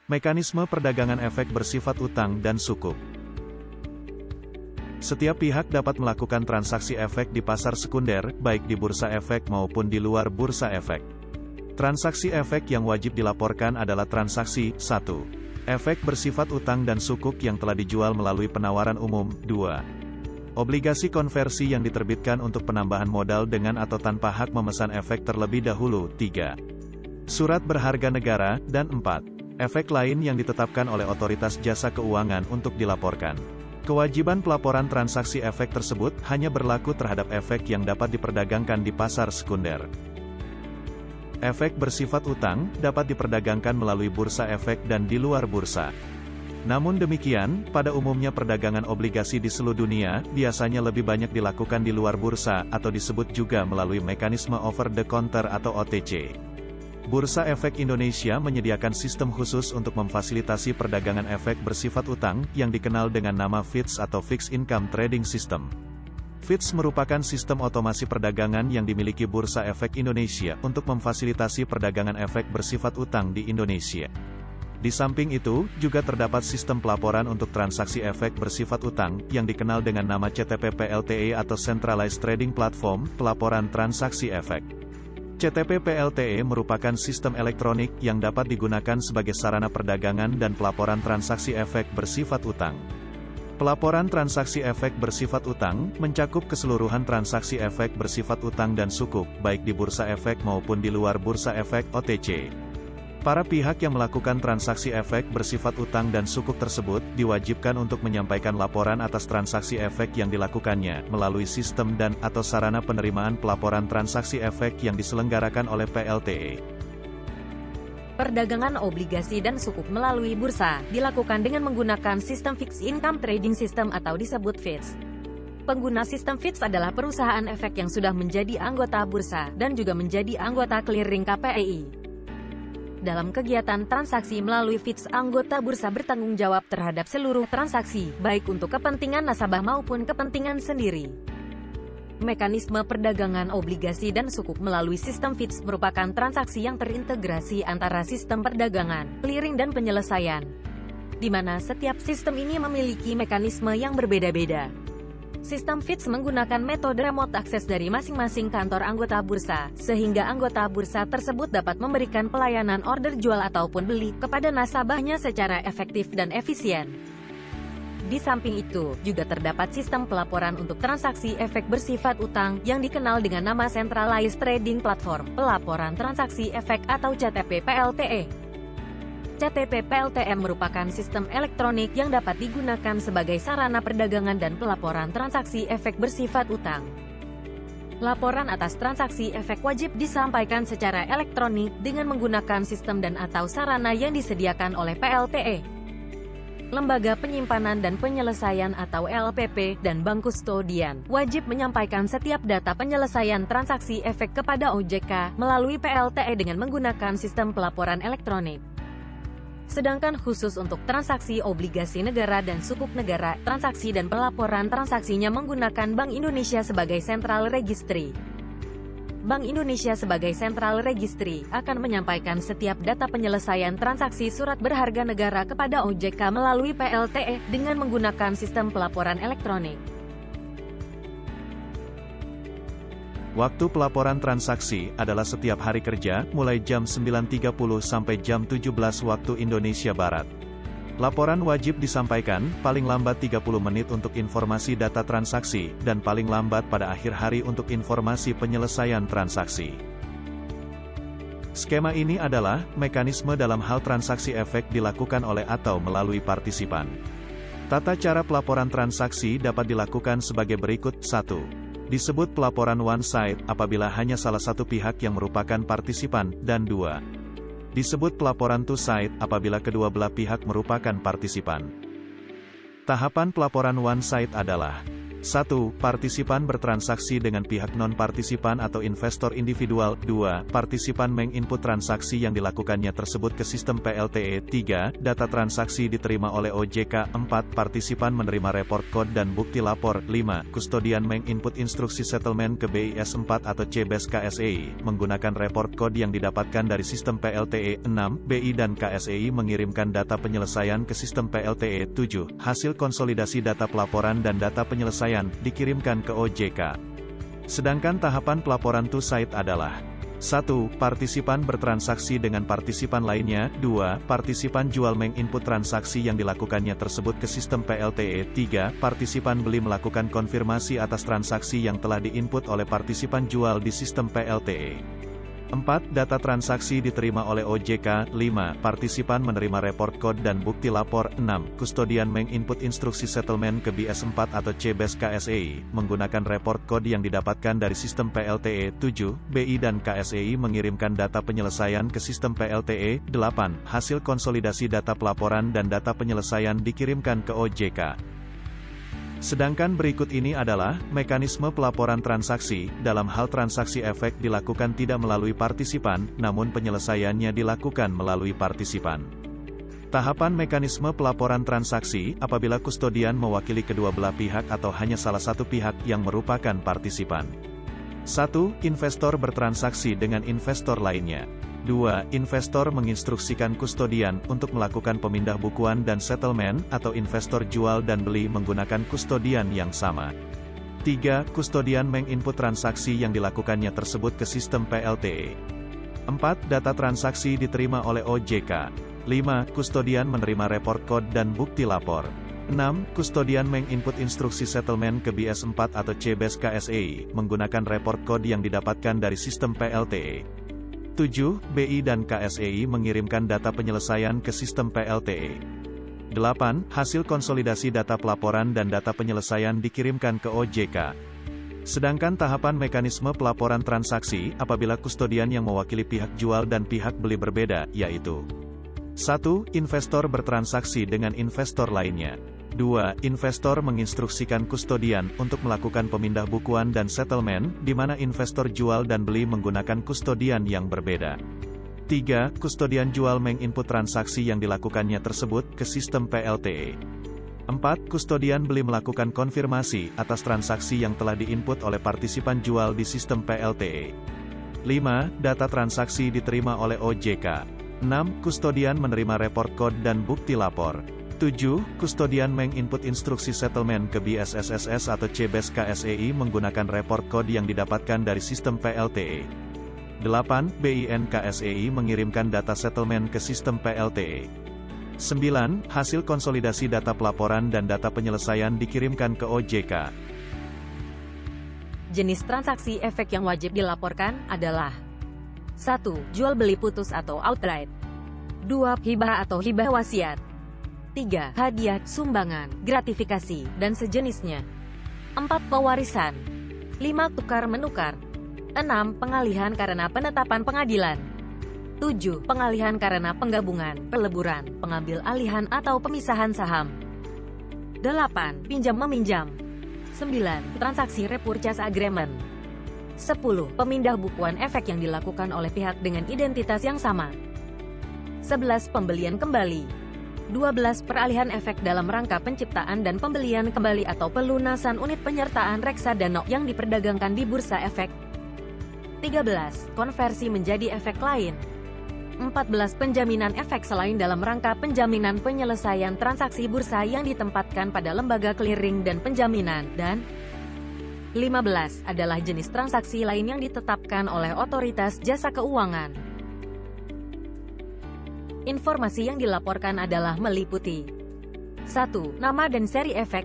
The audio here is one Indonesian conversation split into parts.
Mekanisme perdagangan efek bersifat utang dan sukuk. Setiap pihak dapat melakukan transaksi efek di pasar sekunder, baik di bursa efek maupun di luar bursa efek. Transaksi efek yang wajib dilaporkan adalah transaksi 1. Efek bersifat utang dan sukuk yang telah dijual melalui penawaran umum. 2. Obligasi konversi yang diterbitkan untuk penambahan modal dengan atau tanpa hak memesan efek terlebih dahulu. 3. Surat berharga negara. Dan 4. Efek lain yang ditetapkan oleh otoritas jasa keuangan untuk dilaporkan. Kewajiban pelaporan transaksi efek tersebut hanya berlaku terhadap efek yang dapat diperdagangkan di pasar sekunder. Efek bersifat utang dapat diperdagangkan melalui bursa efek dan di luar bursa. Namun demikian, pada umumnya perdagangan obligasi di seluruh dunia biasanya lebih banyak dilakukan di luar bursa atau disebut juga melalui mekanisme over the counter atau OTC. Bursa Efek Indonesia menyediakan sistem khusus untuk memfasilitasi perdagangan efek bersifat utang, yang dikenal dengan nama FITS atau Fixed Income Trading System. FITS merupakan sistem otomasi perdagangan yang dimiliki Bursa Efek Indonesia untuk memfasilitasi perdagangan efek bersifat utang di Indonesia. Di samping itu, juga terdapat sistem pelaporan untuk transaksi efek bersifat utang, yang dikenal dengan nama CTP/PLTE atau Centralized Trading Platform, Pelaporan Transaksi Efek. CTP/PLTE merupakan sistem elektronik yang dapat digunakan sebagai sarana perdagangan dan pelaporan transaksi efek bersifat utang. Pelaporan transaksi efek bersifat utang mencakup keseluruhan transaksi efek bersifat utang dan sukuk, baik di bursa efek maupun di luar bursa efek (OTC). Para pihak yang melakukan transaksi efek bersifat utang dan sukuk tersebut diwajibkan untuk menyampaikan laporan atas transaksi efek yang dilakukannya melalui sistem dan/atau sarana penerimaan pelaporan transaksi efek yang diselenggarakan oleh PLTE. Perdagangan obligasi dan sukuk melalui bursa dilakukan dengan menggunakan sistem Fixed Income Trading System atau disebut FITS. Pengguna sistem FITS adalah perusahaan efek yang sudah menjadi anggota bursa dan juga menjadi anggota clearing KPEI. Dalam kegiatan transaksi melalui FITS, anggota bursa bertanggung jawab terhadap seluruh transaksi, baik untuk kepentingan nasabah maupun kepentingan sendiri. Mekanisme perdagangan obligasi dan sukuk melalui sistem FITS merupakan transaksi yang terintegrasi antara sistem perdagangan, clearing dan penyelesaian, di mana setiap sistem ini memiliki mekanisme yang berbeda-beda. Sistem FITS menggunakan metode remote access dari masing-masing kantor anggota bursa, sehingga anggota bursa tersebut dapat memberikan pelayanan order jual ataupun beli kepada nasabahnya secara efektif dan efisien. Di samping itu, juga terdapat sistem pelaporan untuk transaksi efek bersifat utang, yang dikenal dengan nama Centralized Trading Platform, Pelaporan Transaksi Efek atau CTP/PLTE. CTP/PLTE merupakan sistem elektronik yang dapat digunakan sebagai sarana perdagangan dan pelaporan transaksi efek bersifat utang. Laporan atas transaksi efek wajib disampaikan secara elektronik dengan menggunakan sistem dan/atau sarana yang disediakan oleh PLTE. Lembaga Penyimpanan dan Penyelesaian atau LPP, dan bank kustodian wajib menyampaikan setiap data penyelesaian transaksi efek kepada OJK melalui PLTE dengan menggunakan sistem pelaporan elektronik. Sedangkan khusus untuk transaksi obligasi negara dan sukuk negara, transaksi dan pelaporan transaksinya menggunakan Bank Indonesia sebagai sentral registry. Bank Indonesia sebagai sentral registry akan menyampaikan setiap data penyelesaian transaksi surat berharga negara kepada OJK melalui PLTE dengan menggunakan sistem pelaporan elektronik. Waktu pelaporan transaksi adalah setiap hari kerja, mulai jam 9.30 sampai jam 17 waktu Indonesia Barat. Laporan wajib disampaikan, paling lambat 30 menit untuk informasi data transaksi, dan paling lambat pada akhir hari untuk informasi penyelesaian transaksi. Skema ini adalah mekanisme dalam hal transaksi efek dilakukan oleh atau melalui partisipan. Tata cara pelaporan transaksi dapat dilakukan sebagai berikut. 1. Disebut pelaporan one side apabila hanya salah satu pihak yang merupakan partisipan, dan 2. Disebut pelaporan two side apabila kedua belah pihak merupakan partisipan. Tahapan pelaporan one side adalah: 1. Partisipan bertransaksi dengan pihak non-partisipan atau investor individual. 2. Partisipan menginput transaksi yang dilakukannya tersebut ke sistem PLTE. 3. Data transaksi diterima oleh OJK. 4. Partisipan menerima report code dan bukti lapor. 5. Kustodian menginput instruksi settlement ke BIS 4 atau CBES KSEI, menggunakan report code yang didapatkan dari sistem PLTE. 6. BI dan KSEI mengirimkan data penyelesaian ke sistem PLTE. 7. Hasil konsolidasi data pelaporan dan data penyelesaian dikirimkan ke OJK. Sedangkan tahapan pelaporan to site adalah 1. Partisipan bertransaksi dengan partisipan lainnya. 2. Partisipan jual menginput transaksi yang dilakukannya tersebut ke sistem PLTE. 3. Partisipan beli melakukan konfirmasi atas transaksi yang telah diinput oleh partisipan jual di sistem PLTE. 4. Data transaksi diterima oleh OJK. 5. Partisipan menerima report code dan bukti lapor. 6. Kustodian menginput instruksi settlement ke BIS 4 atau CBES KSEI, menggunakan report code yang didapatkan dari sistem PLTE. 7. BI dan KSEI mengirimkan data penyelesaian ke sistem PLTE. 8. Hasil konsolidasi data pelaporan dan data penyelesaian dikirimkan ke OJK. Sedangkan berikut ini adalah mekanisme pelaporan transaksi. Dalam hal transaksi efek dilakukan tidak melalui partisipan, namun penyelesaiannya dilakukan melalui partisipan. Tahapan mekanisme pelaporan transaksi apabila kustodian mewakili kedua belah pihak atau hanya salah satu pihak yang merupakan partisipan. 1. Investor bertransaksi dengan investor lainnya. 2. Investor menginstruksikan kustodian untuk melakukan pemindah bukuan dan settlement, atau investor jual dan beli menggunakan kustodian yang sama. 3. Kustodian menginput transaksi yang dilakukannya tersebut ke sistem PLTE. 4. Data transaksi diterima oleh OJK. 5. Kustodian menerima report code dan bukti lapor. 6. Kustodian menginput instruksi settlement ke BIS 4 atau CBES KSEI, menggunakan report code yang didapatkan dari sistem PLTE. 7. BI dan KSEI mengirimkan data penyelesaian ke sistem PLTE. 8. Hasil konsolidasi data pelaporan dan data penyelesaian dikirimkan ke OJK. Sedangkan tahapan mekanisme pelaporan transaksi apabila kustodian yang mewakili pihak jual dan pihak beli berbeda, yaitu 1. Investor bertransaksi dengan investor lainnya. 2. Investor menginstruksikan kustodian untuk melakukan pemindah bukuan dan settlement, di mana investor jual dan beli menggunakan kustodian yang berbeda. 3. Kustodian jual menginput transaksi yang dilakukannya tersebut ke sistem PLTE. 4. Kustodian beli melakukan konfirmasi atas transaksi yang telah diinput oleh partisipan jual di sistem PLTE. 5. Data transaksi diterima oleh OJK. 6. Kustodian menerima report code dan bukti lapor. 7. Kustodian menginput instruksi settlement ke BIS SSS atau CBES KSEI menggunakan report code yang didapatkan dari sistem PLTE. 8. BIN KSEI mengirimkan data settlement ke sistem PLTE. 9. Hasil konsolidasi data pelaporan dan data penyelesaian dikirimkan ke OJK. Jenis transaksi efek yang wajib dilaporkan adalah 1. Jual beli putus atau outright. 2. Hibah atau hibah wasiat. 3. Hadiah, sumbangan, gratifikasi, dan sejenisnya. 4. Pewarisan. 5. Tukar-menukar. 6. Pengalihan karena penetapan pengadilan. 7. Pengalihan karena penggabungan, peleburan, pengambil alihan atau pemisahan saham. 8. Pinjam-meminjam. 9. Transaksi repurchase agreement. 10. Pemindah bukuan efek yang dilakukan oleh pihak dengan identitas yang sama. 11. Pembelian kembali. 12. Peralihan efek dalam rangka penciptaan dan pembelian kembali atau pelunasan unit penyertaan reksadana yang diperdagangkan di bursa efek. 13. Konversi menjadi efek lain. 14. Penjaminan efek selain dalam rangka penjaminan penyelesaian transaksi bursa yang ditempatkan pada lembaga clearing dan penjaminan. Dan 15 adalah jenis transaksi lain yang ditetapkan oleh otoritas jasa keuangan. Informasi yang dilaporkan adalah meliputi 1. Nama dan seri efek.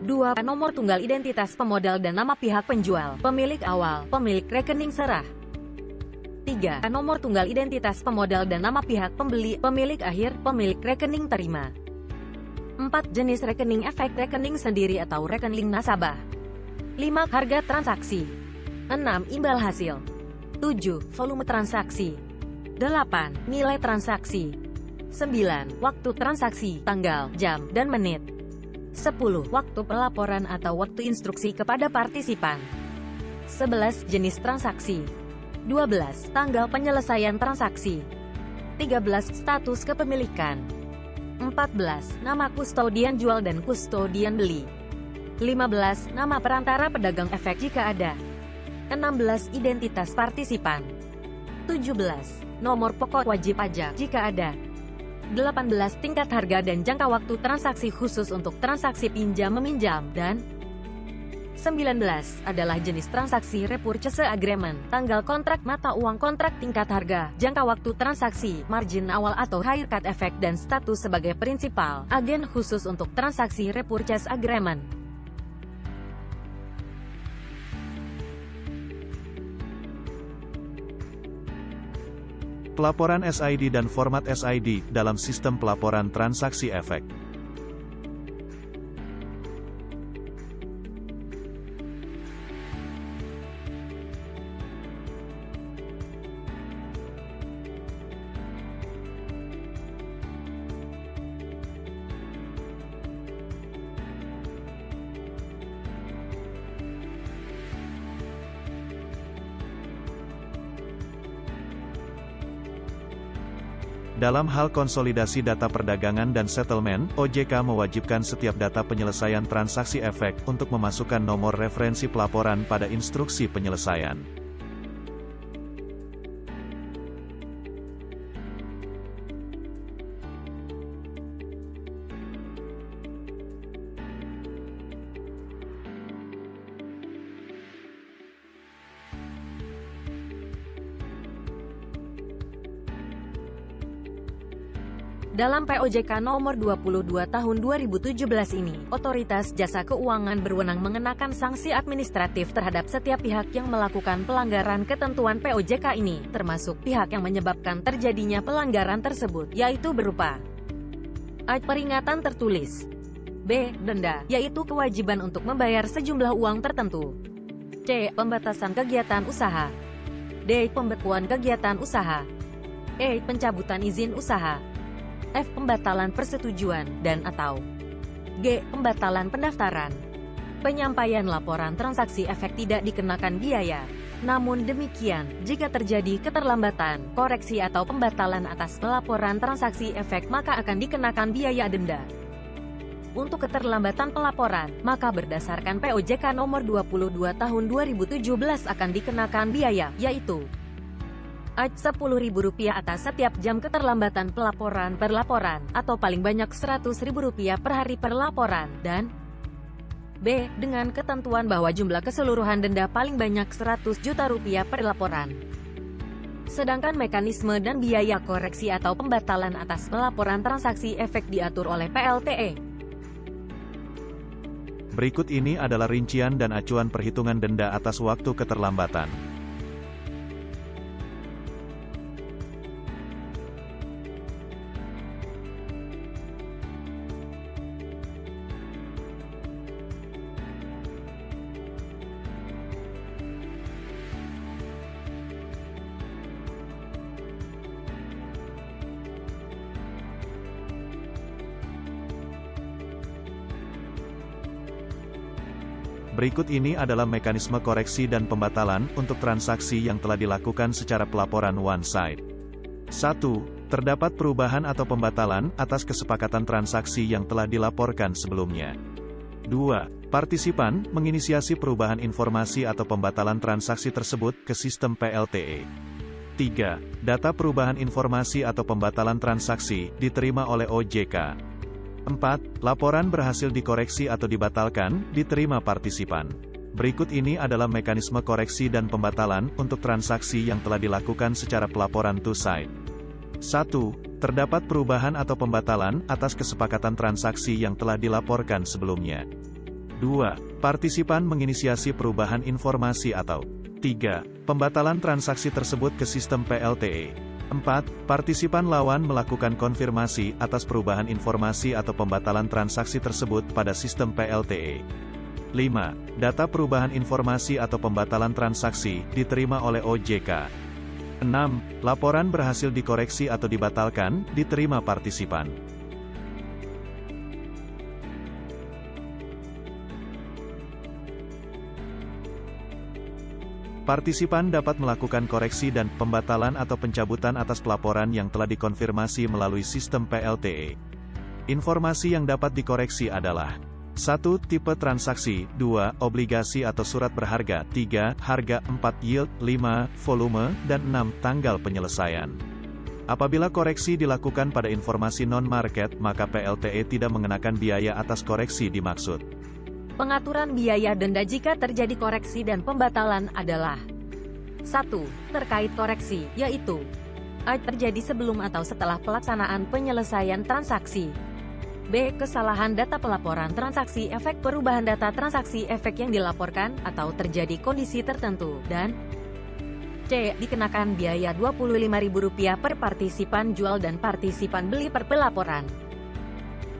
2. Nomor tunggal identitas pemodal dan nama pihak penjual, pemilik awal, pemilik rekening serah. 3. Nomor tunggal identitas pemodal dan nama pihak pembeli, pemilik akhir, pemilik rekening terima. 4. Jenis rekening efek, rekening sendiri atau rekening nasabah. 5. Harga transaksi. 6. Imbal hasil. 7. Volume transaksi. 8. Nilai transaksi. 9. Waktu transaksi, tanggal, jam, dan menit. 10. Waktu pelaporan atau waktu instruksi kepada partisipan. 11. Jenis transaksi. 12. Tanggal penyelesaian transaksi. 13. Status kepemilikan. 14. Nama kustodian jual dan kustodian beli. 15. Nama perantara pedagang efek jika ada. 16. Identitas partisipan. 17. Nomor pokok wajib pajak jika ada. 18. Tingkat harga dan jangka waktu transaksi khusus untuk transaksi pinjam-meminjam. Dan 19 adalah jenis transaksi repurchase agreement, tanggal kontrak mata uang, kontrak, tingkat harga, jangka waktu transaksi, margin awal atau haircut effect, dan status sebagai prinsipal, agen khusus untuk transaksi repurchase agreement. Pelaporan SID dan format SID dalam sistem pelaporan transaksi efek. Dalam hal konsolidasi data perdagangan dan settlement, OJK mewajibkan setiap data penyelesaian transaksi efek untuk memasukkan nomor referensi pelaporan pada instruksi penyelesaian. Dalam POJK nomor 22 tahun 2017 ini, Otoritas Jasa Keuangan berwenang mengenakan sanksi administratif terhadap setiap pihak yang melakukan pelanggaran ketentuan POJK ini, termasuk pihak yang menyebabkan terjadinya pelanggaran tersebut, yaitu berupa A. Peringatan tertulis. B. Denda, yaitu kewajiban untuk membayar sejumlah uang tertentu. C. Pembatasan kegiatan usaha. D. Pembekuan kegiatan usaha. E. Pencabutan izin usaha. F. Pembatalan persetujuan, dan atau G. Pembatalan pendaftaran. Penyampaian laporan transaksi efek tidak dikenakan biaya. Namun demikian, jika terjadi keterlambatan, koreksi atau pembatalan atas pelaporan transaksi efek maka akan dikenakan biaya denda. Untuk keterlambatan pelaporan, maka berdasarkan POJK nomor 22 tahun 2017 akan dikenakan biaya, yaitu A. Rp10.000 atas setiap jam keterlambatan pelaporan per laporan, atau paling banyak Rp100.000 per hari per laporan, dan B. Dengan ketentuan bahwa jumlah keseluruhan denda paling banyak Rp100 juta per laporan. Sedangkan mekanisme dan biaya koreksi atau pembatalan atas pelaporan transaksi efek diatur oleh PLTE. Berikut ini adalah rincian dan acuan perhitungan denda atas waktu keterlambatan. Berikut ini adalah mekanisme koreksi dan pembatalan untuk transaksi yang telah dilakukan secara pelaporan one-side. 1. Terdapat perubahan atau pembatalan atas kesepakatan transaksi yang telah dilaporkan sebelumnya. 2. Partisipan menginisiasi perubahan informasi atau pembatalan transaksi tersebut ke sistem PLTE. 3. Data perubahan informasi atau pembatalan transaksi diterima oleh OJK. 4. Laporan berhasil dikoreksi atau dibatalkan, diterima partisipan. Berikut ini adalah mekanisme koreksi dan pembatalan untuk transaksi yang telah dilakukan secara pelaporan two-side. 1. Terdapat perubahan atau pembatalan atas kesepakatan transaksi yang telah dilaporkan sebelumnya. 2. Partisipan menginisiasi perubahan informasi atau 3. Pembatalan transaksi tersebut ke sistem PLTE. 4. Partisipan lawan melakukan konfirmasi atas perubahan informasi atau pembatalan transaksi tersebut pada sistem PLTE. 5. Data perubahan informasi atau pembatalan transaksi diterima oleh OJK. 6. Laporan berhasil dikoreksi atau dibatalkan, diterima partisipan. Partisipan dapat melakukan koreksi dan pembatalan atau pencabutan atas pelaporan yang telah dikonfirmasi melalui sistem PLTE. Informasi yang dapat dikoreksi adalah 1. Tipe transaksi, 2. Obligasi atau surat berharga, 3. Harga, 4. Yield, 5. Volume, dan 6. Tanggal penyelesaian. Apabila koreksi dilakukan pada informasi non-market, maka PLTE tidak mengenakan biaya atas koreksi dimaksud. Pengaturan biaya denda jika terjadi koreksi dan pembatalan adalah 1. Terkait koreksi, yaitu A. Terjadi sebelum atau setelah pelaksanaan penyelesaian transaksi. B. Kesalahan data pelaporan transaksi efek perubahan data transaksi efek yang dilaporkan, atau terjadi kondisi tertentu. Dan C. Dikenakan biaya Rp25.000 per partisipan jual dan partisipan beli per pelaporan.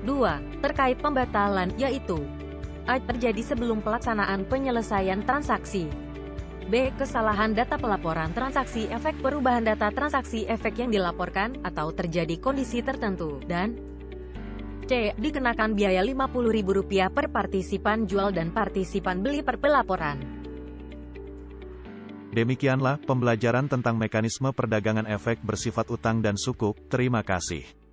2. Terkait pembatalan, yaitu A. Terjadi sebelum pelaksanaan penyelesaian transaksi. B. Kesalahan data pelaporan transaksi efek perubahan data transaksi efek yang dilaporkan, atau terjadi kondisi tertentu. Dan C. Dikenakan biaya Rp50.000 per partisipan jual dan partisipan beli per pelaporan. Demikianlah pembelajaran tentang mekanisme perdagangan efek bersifat utang dan sukuk. Terima kasih.